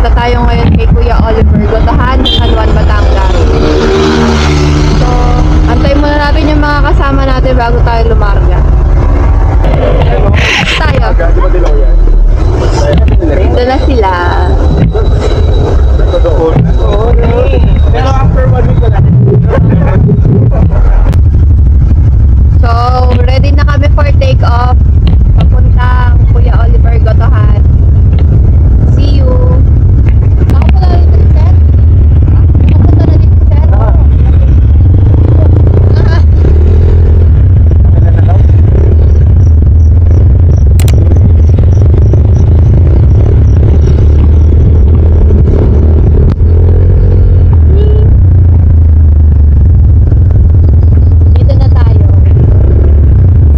Punta tayo ngayon kay Kuya Oliver Gotohan, San Juan, Batangas. So, antayin muna natin yung mga kasama natin bago tayo lumarga. Tayo. Dito na sila. Pero after 1 week na. So, ready na kami for take off. Papuntang Kuya Oliver Gotohan. See you. Nakapunta na dito si Sir? Nakapunta na dito si Sir? Dito na tayo.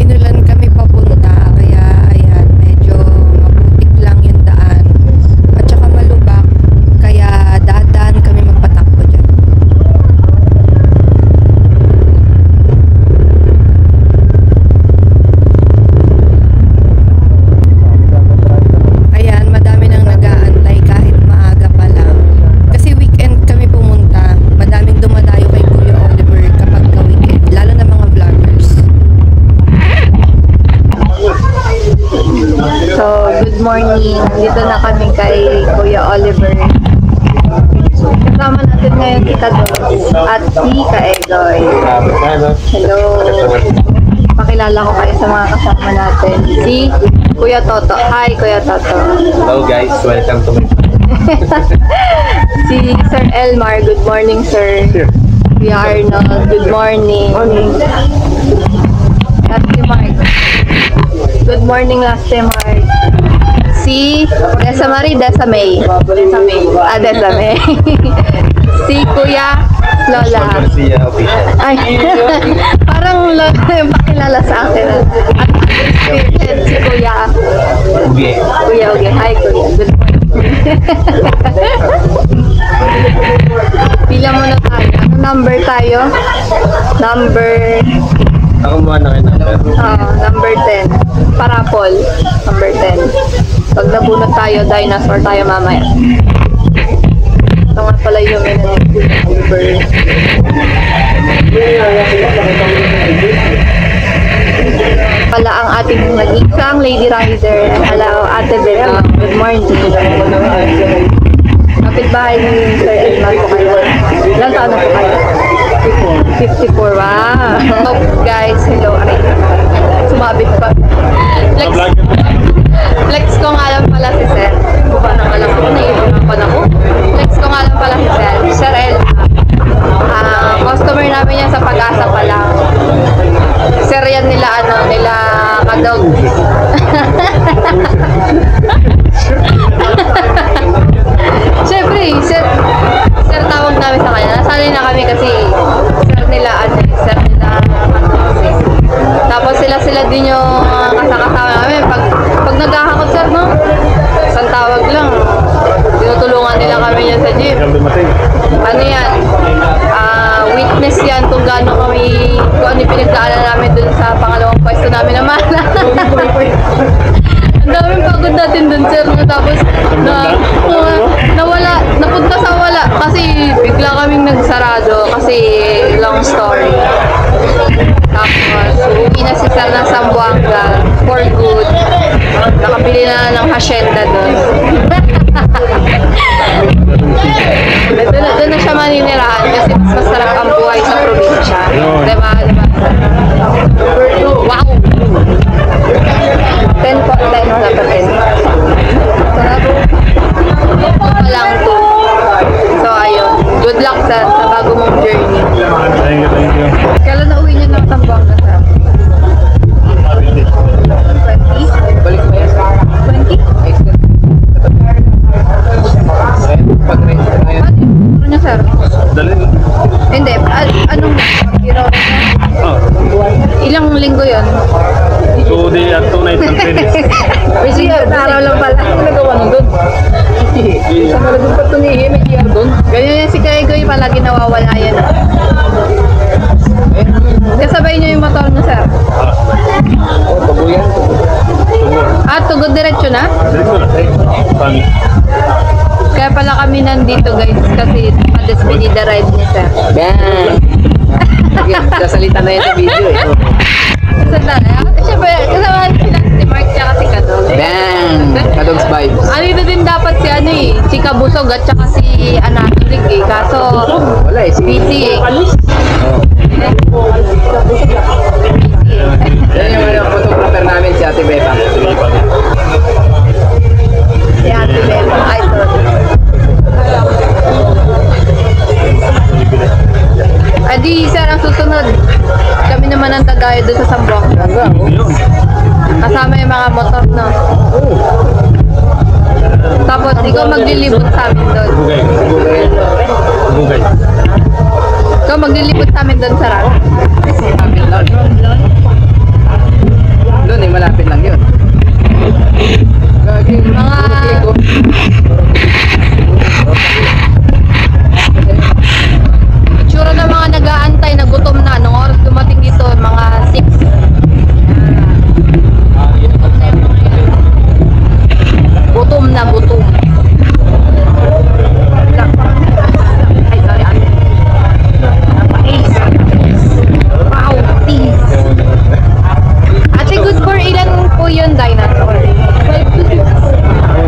Inulan kami papunta, kaya ayan, medyo maputik lang yung daan. At saka malubak, kaya dahan-dahan kami magpatakbo dyan. Ayan, madami nang nag-aantay kahit maaga pa lang. Kasi weekend kami pumunta, madaming dumadayo kay Kuya Oliver kapag ka-weekend, lalo na mga vloggers. So, good morning. Dito na kami kay Kuya Oliver. Kasama natin ngayon si Kados at si Kaegoy. Hello. Pakilala ko kayo sa mga kasama natin. Si Kuya Toto. Hi, Kuya Toto. Hello guys, welcome to my Si Sir Elmar. Good morning, sir. Kuya Arnold. Good morning. At si Mark. Good morning, last time, Mark. Si Desa Marie, Desa May. Desa May. Ah, Desa May. Si Kuya Lola. Garcia official. Ay, parang Lola yung pakilala sa akin. At si Kuya. Okay. Kuya, okay. Hi, Kuya. Good morning. Pila muna tayo. Ano number tayo? Number... Ako muna na kayo number. number 10. Parapol. Number 10. Pag nabunot tayo, dinosaur tayo mamaya. Ito nga pala yung number. Pala ang ating nag-isang lady rider. Hello, Ate Bella. Good morning. Kapit-bahay ni Sir Elmar po kayo. Ilang taon na po kayo? 54. Wow. Oh, guys, hello. Aray. Sumabit pa. Flex ko nga lang pala si Sir. Buka na nga lang ako. Naiinom ako na ako. Flex ko nga lang pala si Sir. Sir Elmar. Customer namin yan sa Pag-asa pa lang. Sir yan nila, nila kadog. Siyempre, sir tawag namin sa kanya. Nasanay na kami kasi sir nila tapos sila din yung kasakasama namin. Pag naghahakot, sir, no? Isang tawag lang. Tinutulungan nila kami yan sa gym. Ano yan? Witness yan kung gaano kami, kung ano yung pinagdaanan namin dun sa pangalawang pwesto namin naman. Ang daming pagod natin dun, sir. Tapos, nawala, napunta sa wala. Kasi bigla kaming nagsarado. Kasi long story. Tapos, uwi na si Sir ng Zamboanga for good. Nakabili na ng hacienda dun. Doon na siya maninirahan kasi mas masarap ang buhay sa probinsya. Diba? Wow! 10 po, 10 na pa 10. Sarap. Walang to. So, ayun. Good luck sa bago mong journey. Thank you. Kailan na uwi niyo ng Zamboanga, sir? 20? Balik mo yan. 20? Pag-race na yan. Ano niya, sir? Dalhin. Hindi. Anong pag-hero niya? Ilang linggo yun? 2 days at 2 nights and 10 days. Kasi araw lang pala. Ano nagawa nun doon? Sa malagang patunihin, may year doon. Ganyan yan si Kaegoy, palagi nawawala yan. Kasabay niyo yung motor niya, sir? Tubo yan. Tugod diretso na? Diretso na. Pan. Kaya pala kami nandito guys kasi pa-despedida ride ni sir. Bang! Sige, sasalita na yan sa video eh. Siyempre, kasama sila si Mark tsaka si Kadog. Bang! Kadog's vibes. Ano na din dapat si ano eh, si Kabusog at tsaka si Anatolik eh. Kaso, Wala eh, busy eh. Yan yung ano, photographer namin, si Ate Beba. Si Ate Beba. Ay, sorry. Adi, sir, ang susunod. Kami naman ang tagay doon sa Sambuang. Kasama yung mga motor, no? Tapos, ikaw maglilibot sa amin doon. Ikaw maglilibot sa amin doon sa Rat. Malapit lang. Doon eh, malapit lang yun. Mga... Itsura ng mga nag-aantay na gutom na. Nung oras dumating dito, mga 6. Gutom na, gutom. Ay, sorry, ate. Wow, please. Ate, good for ilan po yun, dinosaur? 5 to 6.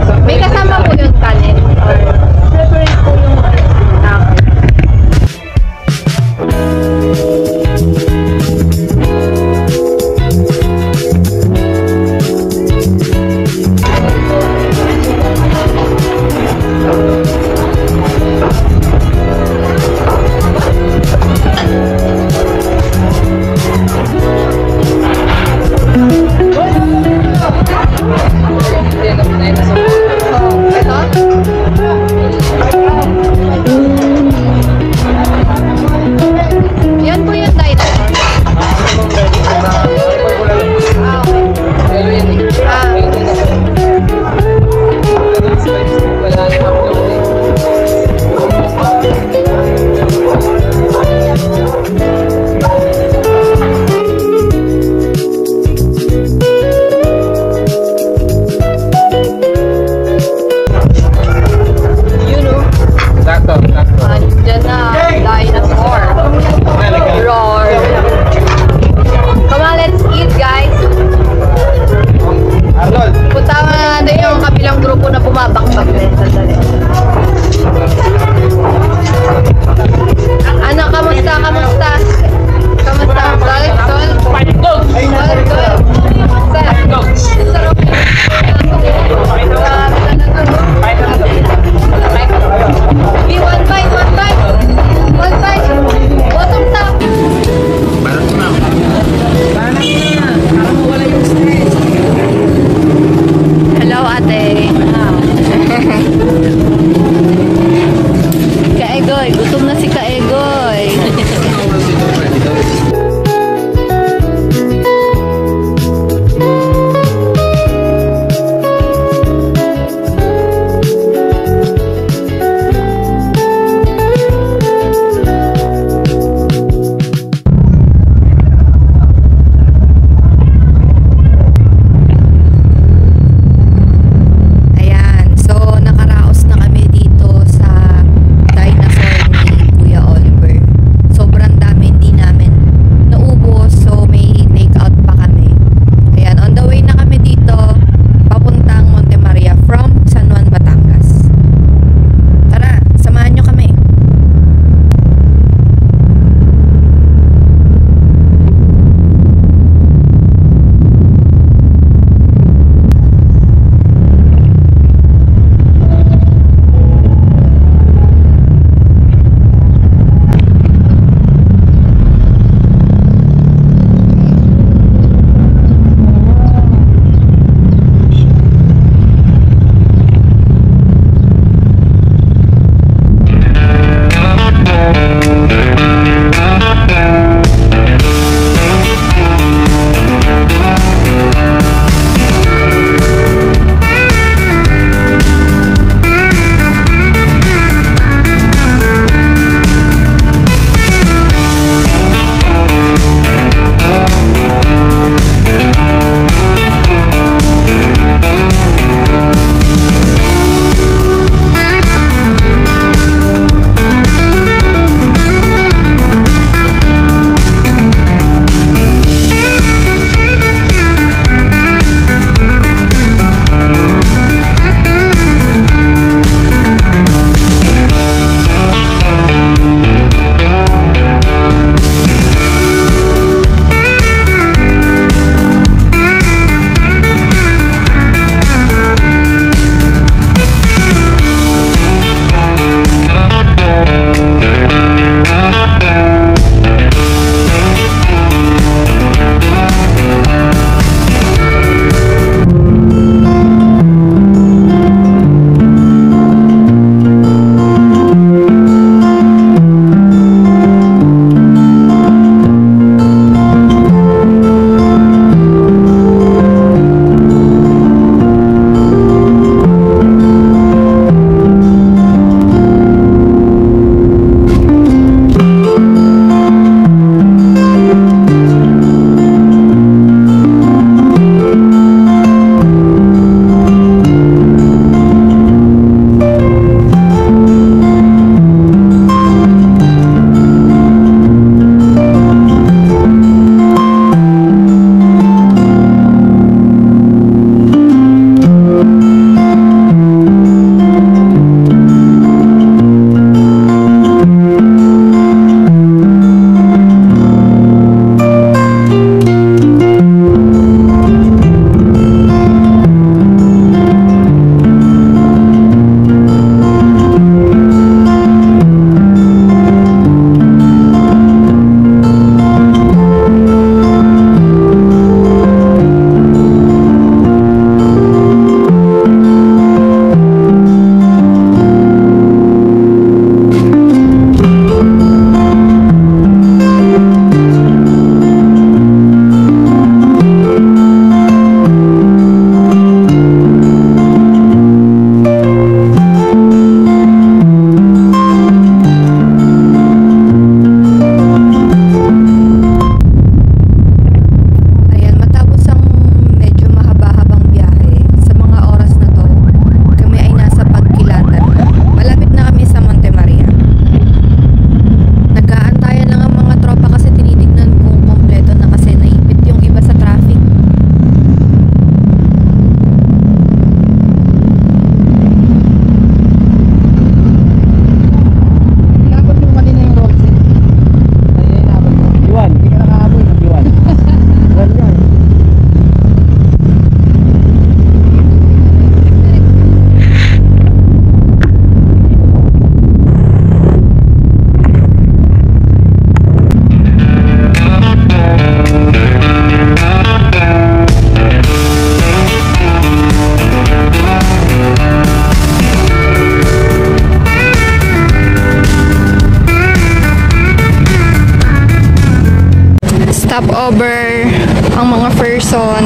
rubber ang mga person.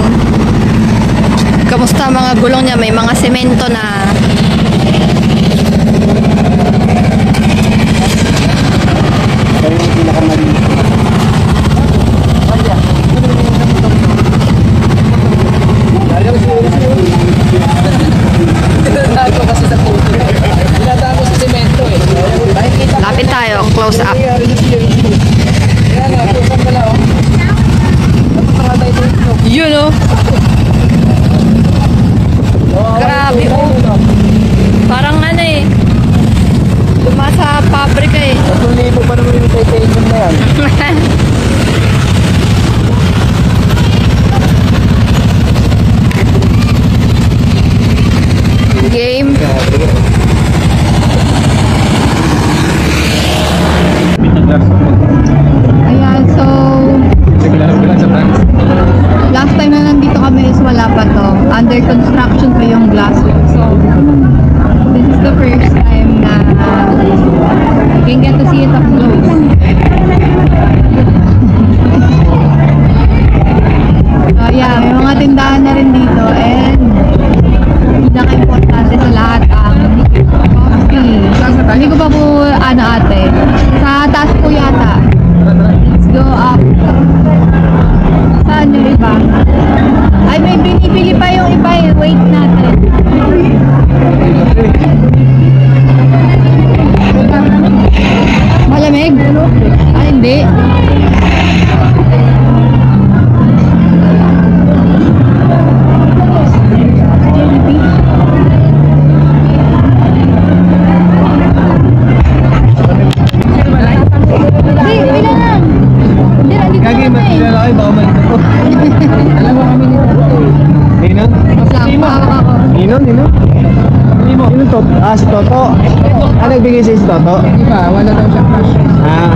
Kamusta mga gulong niya? May mga semento na. Tinatago kasi sa puto. Tinatago sa semento eh. Lapit tayo, close up. Kaya nga, puto pala oh. Napakaratay ito ito. Yun oh. Grabe oh. Parang ano eh. Lumasa pabrika eh. 3,000 pa naman yung titanium na yan. Game. Ayan, so last time na nandito kami is wala pa to. Under construction pa yung glass. So this is the first time na you can get to see it up close. So yeah, may mga tindahan na rin dito and pinaka-importante sa lahat ang coffee. Hindi ko pa po ano ate. Sa taas po yata. Let's go up. Saan yung iba? Ay, may binibili pa yung iba eh. Wait natin. Malamig? Ah, hindi. Ah, si Toto. Ah, nagbigay sa'yo si Toto? Di ba? Wala daw siya crush. Ah.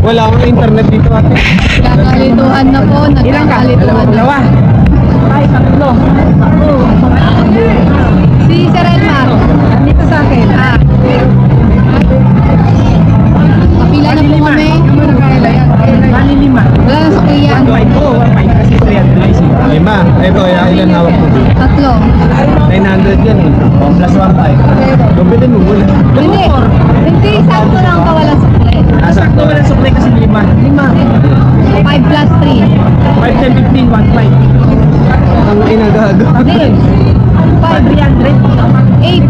Wala akong internet dito ate. Nagkakalituhan na po. Nagkakalituhan na. Ay, tatlo. Si Sir Elmar. Nandito sa akin. Ah. Kapila na po kami. Bali 5. Wala na sa kuyan. Kasi 300. Lima. Ito, ilan hawak mo? 3. 900 yan eh. Oh, plus 1.5. Gumpitin mo muna. Hindi. Hindi. Sakto lang ka walang sukle. Sakto Wala supply kasi 5. 5 plus 3. 5, 10, 15, 1, 5. Ang inagago. Hindi. 5. 300. 8.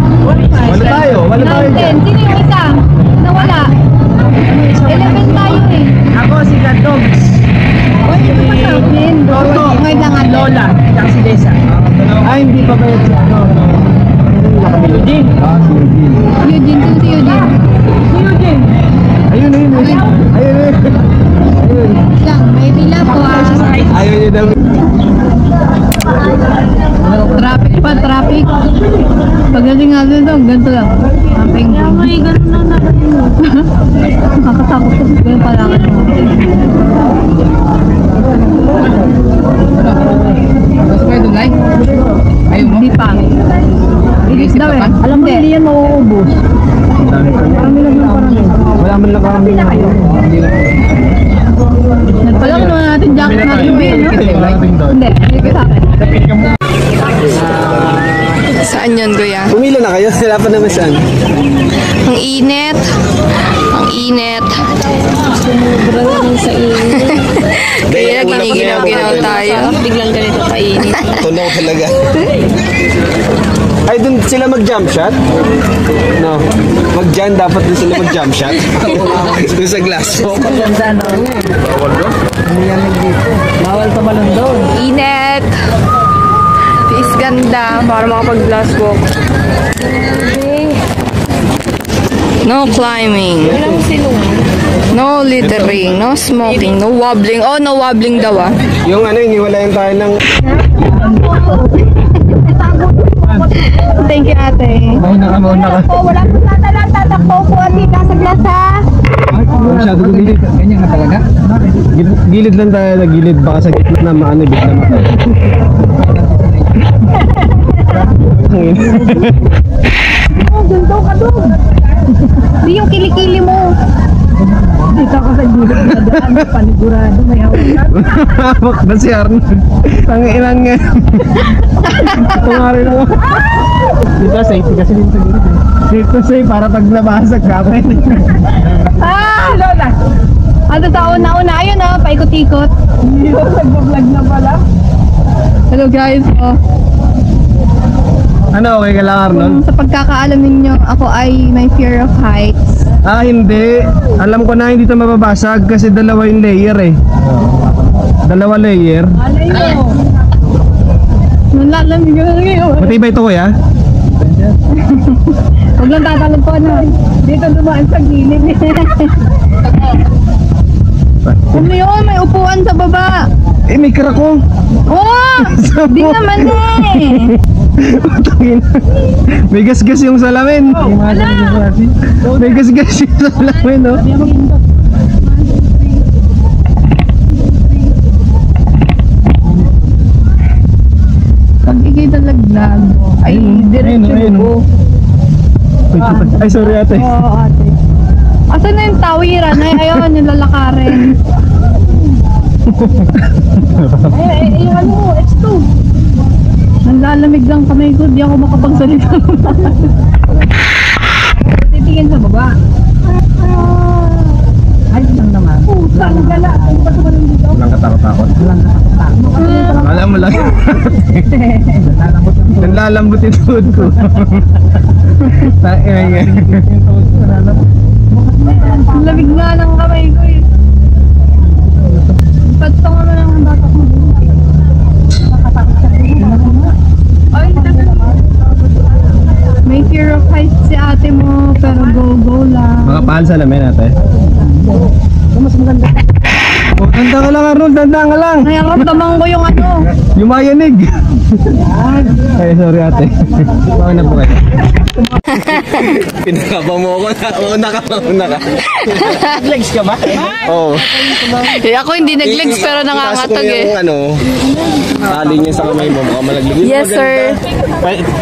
Wala tayo. Wala tayo 9, dyan. 10. Sino yung isa? Nawala. 11 tayo eh. Ako si Gadogs. Toto. Ngayon lang ate. Lola. Tsaka si Desa. Ah, hindi pa ba yun si ano? Eugene. Ah, si Eugene. Eugene. Sino si Eugene? Si Eugene. Ayun, ayun, ayun. Ayun, ayun. Ayun. Lang. May pila po ah. Ayaw niya daw. Traffic pa. Traffic. Pagdating natin ito, ganito lang. Traffic. May ganun na natin. Nakakatakot ko. Ganun pala ako. Gusto kayo doon, like? Ayaw mo? Hindi pa. Ilis daw eh. Alam mo, hindi yan mauubos. Wala man lang kami. Nagpala ko naman natin jacket natin bill, no? Hindi. Hindi ko sa akin. Saan yun, Kuya? Pumila na kayo. Wala pa naman saan. Ang init. Ang init. Kaya giniginaw-ginaw tayo. Biglang ganito kainit. Tunaw talaga. Ay, dun sila mag-jump shot? No. Mag-jump, dapat dun sila mag-jump shot. Dun sa glass. Ganda, no? Bawal doon? Bawal pa malun doon. Init. Tiis ganda para makapag-glass walk. No climbing. No littering. No smoking. No wobbling. Oh, no wobbling daw ah. Yung ano, iniwalayan tayo ng... Thank you, ate. Mauna ka. Wala po tatalang tatakbo po at di nasa glass ha. Masyado gilid. Ganyan nga talaga? Gilid lang tayo na gilid. Baka sa gitna na maano, bigla matay. Oh, ganito ka doon. Di yung kilikili mo. Dito ako sa gilid na daan, panigurado, may hawakan. Hawak na si Arnold. Tanginan nga. Tumari na ako. Dito, safety kasi dito sa gilid. Safe to safe, para pag nabasag ka. Lola! Ano sa una-una? Ayun oh, paikot-ikot. Yun, nagbablog na pala. Hello guys, oh. Ano, okay ka lang, Arnold? Sa pagkakaalam ninyo, ako ay may fear of heights. Ah, hindi. Alam ko na hindi ito mababasag kasi dalawa yung layer eh. Dalawa layer. Alay mo! Nalalamig ko na ngayon. Matibay ito, kuya? Huwag lang tatalog ko na. Dito dumaan sa gilid. Ano yun? May upuan sa baba. Eh, may karako. Oh! Di naman eh. May gasgas yung salamin. May gasgas yung salamin, no? Pag ikay talaglag, ay diretso ko. Ay, sorry ate. Oo, ate. Asan na yung tawiran? Ay, ayun, yung lalakarin. Ay, yung ano mo, X2. Nanlalamig lang kamay ko, di ako makapagsalita. Titingin sa baba. Ay, lang naman. Putang gala. Ano ba ito ba nang dito? Walang katakot-takot. Alam mo lang. Nanlalambot yung tuhod ko. Tayo nga. Ang lamig nga ng kamay ko eh. Patto nga naman ang batak mo. Ay, may fear of heights si ate mo, pero go lang. Mga paan salamin ate. Mas maganda. Oh, tanda ka lang Arnold, tanda ka lang. Nakakamdaman ko yung ano. Yung mayanig. Ay, sorry ate. Bakit na po kayo? Pinakabang mo ako na. Una ka. Legs ka ba? Oo. Eh, ako hindi nag-legs pero nangangatag Yung eh. ano, tali niya sa kamay mo, baka malaglag. Yes sir.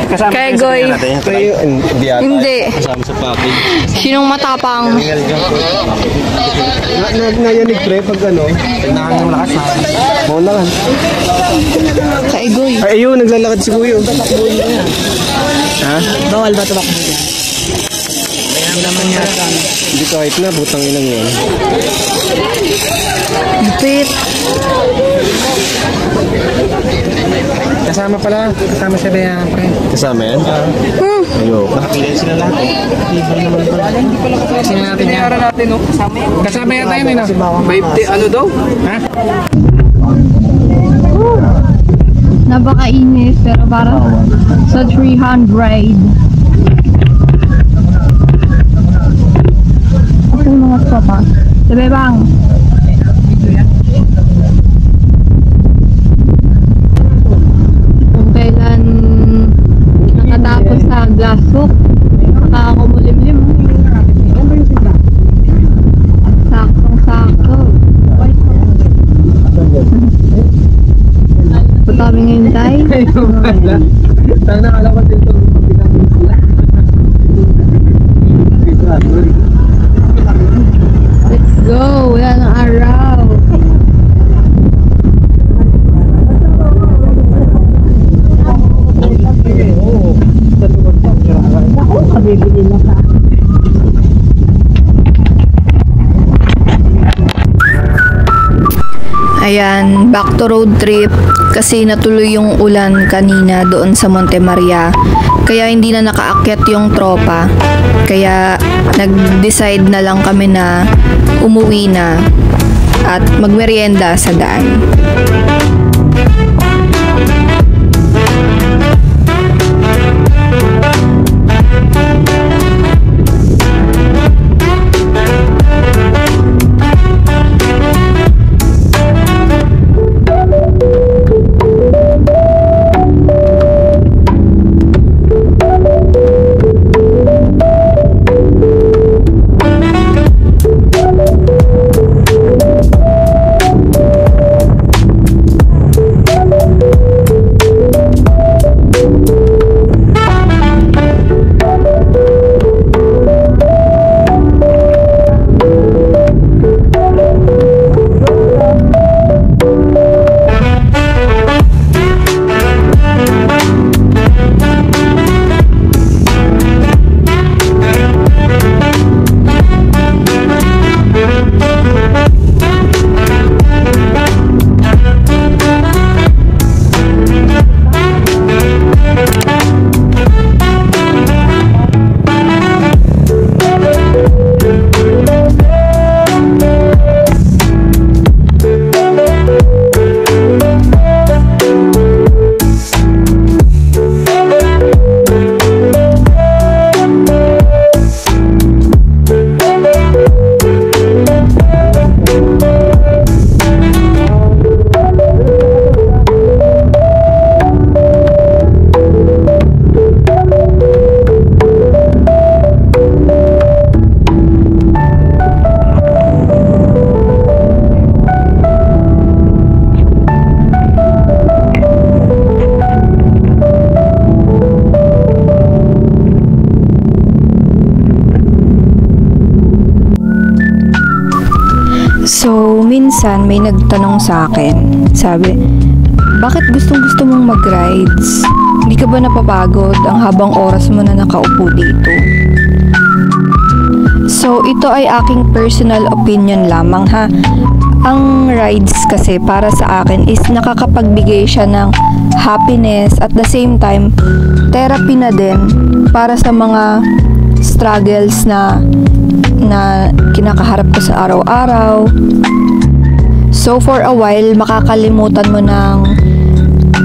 Kasama Kay Goy. Hindi ata. Hindi. Kasama sa package. Sinong matapang? Nayanig pre, pag ano, tandaan ng lakas ha. Mauna lang. Kay Goy. Ay, ayun, naglalakad si Kuya. Ha? Bawal ba tumakbo dito? Hindi kahit na, butang inang yun. Lupit. Kasama pala. Kasama siya ba yan, pre? Kasama yan? Ayoko. Nakapilay sila lahat eh. Sino natin yan? Kasama yata yun, no? 50, ano daw? Ha? Napakainis pero parang sa 300. Ako mga papa. Sabi bang? Kung kailan nakatapos sa glass hook, nakakumulimlim. Saktong-sakto. Putabi ngayon tayo. Sana alam ko dito. Let's go! Wala ng araw. Kabibili na ka. Ayan, back to road trip kasi natuloy yung ulan kanina doon sa Monte Maria. Kaya hindi na nakaakyat yung tropa. Kaya nag-decide na lang kami na umuwi na at magmerienda sa daan. So, minsan may nagtanong sa akin, sabi, bakit gustong-gusto mong mag-rides? Hindi ka ba napapagod ang habang oras mo na nakaupo dito? So, ito ay aking personal opinion lamang ha. Ang rides kasi para sa akin is nakakapagbigay siya ng happiness at the same time, therapy na din para sa mga struggles na kinakaharap ko sa araw-araw. So, for a while, makakalimutan mo ng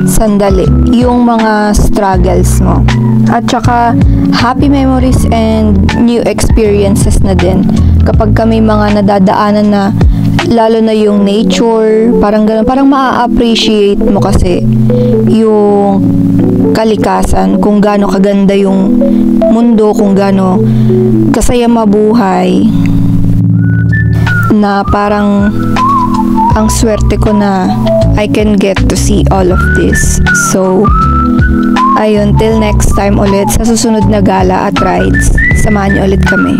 sandali yung mga struggles mo. At saka, happy memories and new experiences na din. Kapag kami mga nadadaanan na, lalo na yung nature, parang ganun, parang maa-appreciate mo kasi yung kalikasan, kung gaano kaganda yung mundo, kung gaano kasaya mabuhay, na parang ang swerte ko na I can get to see all of this. So, ayun, till next time ulit sa susunod na gala at rides, samahan niyo ulit kami.